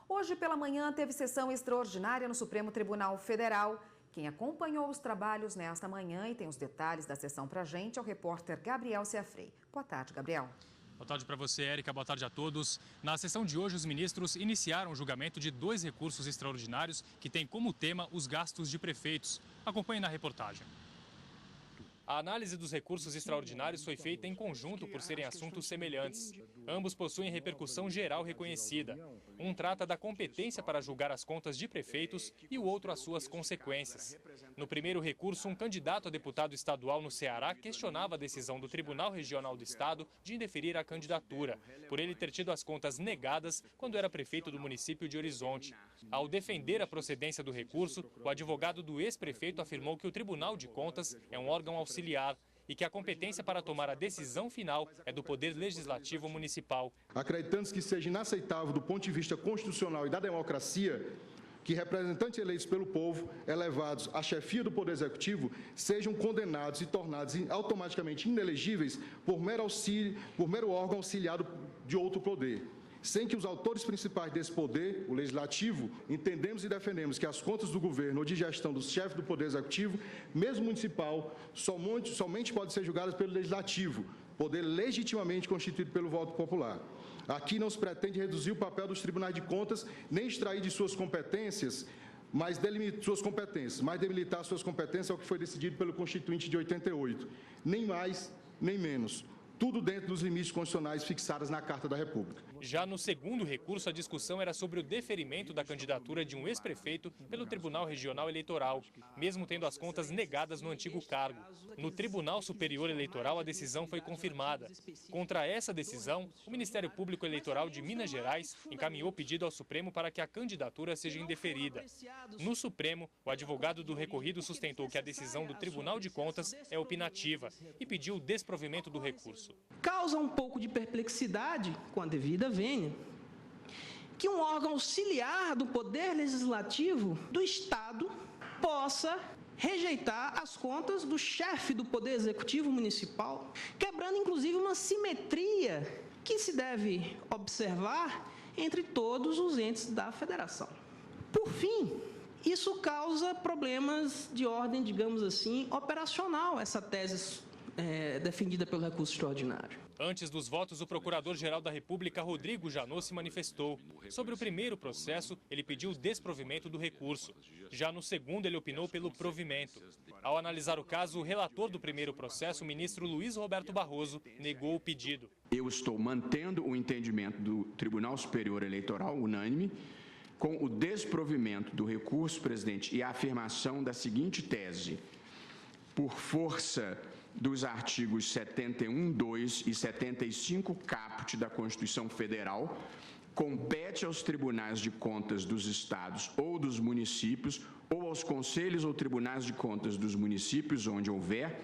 Hoje pela manhã teve sessão extraordinária no Supremo Tribunal Federal. Quem acompanhou os trabalhos nesta manhã e tem os detalhes da sessão pra gente é o repórter Gabriel Ciafrei. Boa tarde, Gabriel. Boa tarde para você, Érica. Boa tarde a todos. Na sessão de hoje, os ministros iniciaram o julgamento de 2 recursos extraordinários que têm como tema os gastos de prefeitos. Acompanhe na reportagem. A análise dos recursos extraordinários foi feita em conjunto por serem assuntos semelhantes. Ambos possuem repercussão geral reconhecida. Um trata da competência para julgar as contas de prefeitos e o outro as suas consequências. No primeiro recurso, um candidato a deputado estadual no Ceará questionava a decisão do Tribunal Regional do Estado de indeferir a candidatura, por ele ter tido as contas negadas quando era prefeito do município de Horizonte. Ao defender a procedência do recurso, o advogado do ex-prefeito afirmou que o Tribunal de Contas é um órgão auxiliar e que a competência para tomar a decisão final é do Poder Legislativo Municipal. Acreditando que seja inaceitável do ponto de vista constitucional e da democracia que representantes eleitos pelo povo, elevados à chefia do Poder Executivo, sejam condenados e tornados automaticamente inelegíveis por mero órgão auxiliado de outro poder. Sem que os autores principais desse poder, o Legislativo, entendemos e defendemos que as contas do governo ou de gestão dos chefes do Poder Executivo, mesmo municipal, somente podem ser julgadas pelo Legislativo, poder legitimamente constituído pelo voto popular. Aqui não se pretende reduzir o papel dos tribunais de contas, nem extrair de suas competências, mas delimitar suas competências ao que foi decidido pelo Constituinte de 88. Nem mais, nem menos. Tudo dentro dos limites constitucionais fixados na Carta da República. Já no segundo recurso, a discussão era sobre o deferimento da candidatura de um ex-prefeito pelo Tribunal Regional Eleitoral, mesmo tendo as contas negadas no antigo cargo. No Tribunal Superior Eleitoral, a decisão foi confirmada. Contra essa decisão, o Ministério Público Eleitoral de Minas Gerais encaminhou pedido ao Supremo para que a candidatura seja indeferida. No Supremo, o advogado do recorrido sustentou que a decisão do Tribunal de Contas é opinativa e pediu o desprovimento do recurso. Causa um pouco de perplexidade, com a devida vênia, que um órgão auxiliar do Poder Legislativo do Estado possa rejeitar as contas do chefe do Poder Executivo Municipal, quebrando inclusive uma simetria que se deve observar entre todos os entes da federação. Por fim, isso causa problemas de ordem, digamos assim, operacional, essa tese defendida pelo recurso extraordinário. Antes dos votos, o Procurador-Geral da República, Rodrigo Janot, se manifestou. Sobre o primeiro processo, ele pediu o desprovimento do recurso. Já no segundo, ele opinou pelo provimento. Ao analisar o caso, o relator do primeiro processo, o ministro Luiz Roberto Barroso, negou o pedido. Eu estou mantendo o entendimento do Tribunal Superior Eleitoral, unânime, com o desprovimento do recurso, presidente, e a afirmação da seguinte tese: por força dos artigos 71, 2 e 75 caput da Constituição Federal, compete aos tribunais de contas dos estados ou dos municípios, ou aos conselhos ou tribunais de contas dos municípios, onde houver,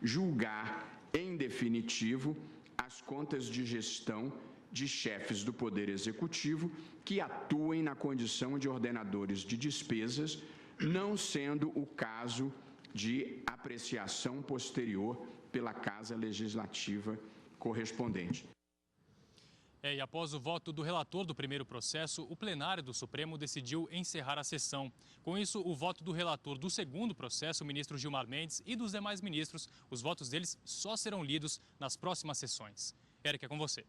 julgar em definitivo as contas de gestão de chefes do Poder Executivo que atuem na condição de ordenadores de despesas, não sendo o caso de apreciação posterior pela Casa Legislativa correspondente. E após o voto do relator do primeiro processo, o plenário do Supremo decidiu encerrar a sessão. Com isso, o voto do relator do segundo processo, o ministro Gilmar Mendes, e dos demais ministros, os votos deles só serão lidos nas próximas sessões. Érica, é com você.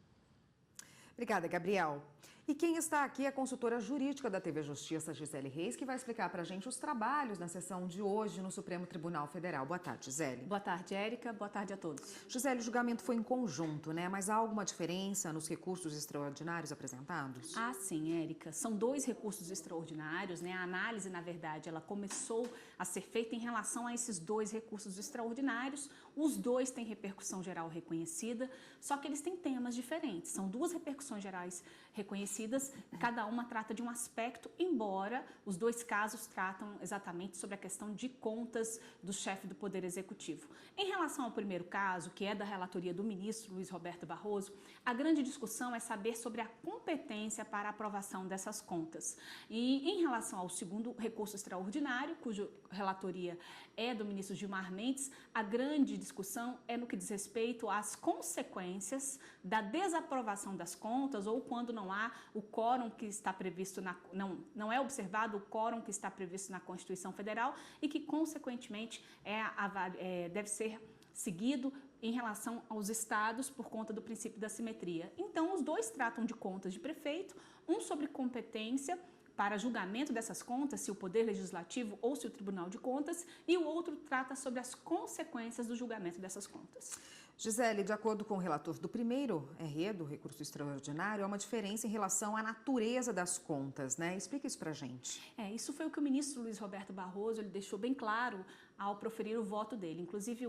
Obrigada, Gabriel. E quem está aqui é a consultora jurídica da TV Justiça, Gisele Reis, que vai explicar para a gente os trabalhos na sessão de hoje no Supremo Tribunal Federal. Boa tarde, Gisele. Boa tarde, Érica. Boa tarde a todos. Gisele, o julgamento foi em conjunto, né? Mas há alguma diferença nos recursos extraordinários apresentados? Ah, sim, Érica. São 2 recursos extraordinários, né? A análise, na verdade, ela começou a ser feita em relação a esses 2 recursos extraordinários. Os 2 têm repercussão geral reconhecida, só que eles têm temas diferentes. São 2 repercussões gerais reconhecidas, cada uma trata de um aspecto, embora os 2 casos tratam exatamente sobre a questão de contas do chefe do Poder Executivo. Em relação ao primeiro caso, que é da relatoria do ministro Luiz Roberto Barroso, a grande discussão é saber sobre a competência para a aprovação dessas contas. E em relação ao segundo recurso extraordinário, cuja relatoria é do ministro Gilmar Mendes, a grande discussão é no que diz respeito às consequências da desaprovação das contas ou quando não há o quórum que está previsto não é observado o quórum que está previsto na Constituição Federal e que, consequentemente, deve ser seguido em relação aos estados por conta do princípio da simetria. Então, os dois tratam de contas de prefeito, um sobre competência para julgamento dessas contas, se o Poder Legislativo ou se o Tribunal de Contas, e o outro trata sobre as consequências do julgamento dessas contas. Gisele, de acordo com o relator do primeiro RE, do recurso extraordinário, há uma diferença em relação à natureza das contas, né? Explica isso pra gente. Isso foi o que o ministro Luiz Roberto Barroso ele deixou bem claro ao proferir o voto dele. Inclusive,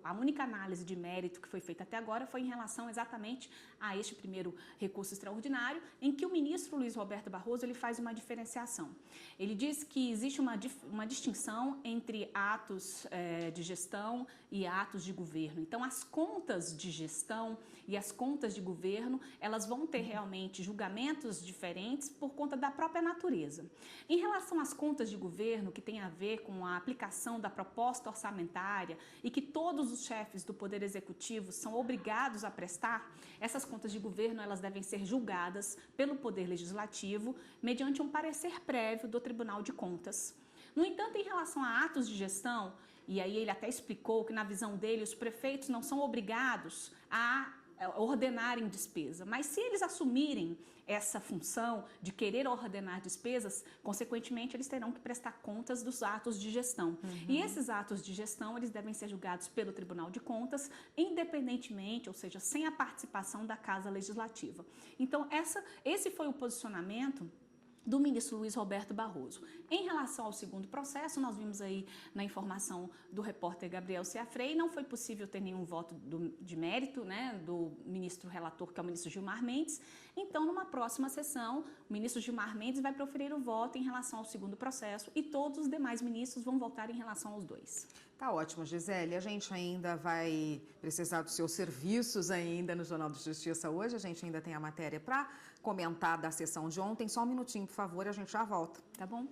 a única análise de mérito que foi feita até agora foi em relação exatamente a este primeiro recurso extraordinário, em que o ministro Luiz Roberto Barroso ele faz uma diferenciação. Ele diz que existe uma distinção entre atos de gestão e atos de governo. Então, as contas de gestão e as contas de governo, elas vão ter realmente julgamentos diferentes por conta da própria natureza. Em relação às contas de governo, que tem a ver com a aplicação da proposta orçamentária e que todos os chefes do Poder Executivo são obrigados a prestar, essas contas de governo elas devem ser julgadas pelo Poder Legislativo mediante um parecer prévio do Tribunal de Contas. No entanto, em relação a atos de gestão, e aí ele até explicou que na visão dele os prefeitos não são obrigados a ordenarem despesa, mas se eles assumirem essa função de querer ordenar despesas, consequentemente eles terão que prestar contas dos atos de gestão. E esses atos de gestão, eles devem ser julgados pelo Tribunal de Contas, independentemente, ou seja, sem a participação da Casa Legislativa. Então, esse foi o posicionamento do ministro Luiz Roberto Barroso. Em relação ao segundo processo, nós vimos aí na informação do repórter Gabriel Ciafrei, não foi possível ter nenhum voto de mérito, né, do ministro relator, que é o ministro Gilmar Mendes. Então, numa próxima sessão, o ministro Gilmar Mendes vai proferir o voto em relação ao segundo processo e todos os demais ministros vão votar em relação aos dois. Tá ótimo, Gisele. A gente ainda vai precisar dos seus serviços ainda no Jornal de Justiça hoje. A gente ainda tem a matéria para comentar da sessão de ontem. Só um minutinho, por favor, a gente já volta. Tá bom?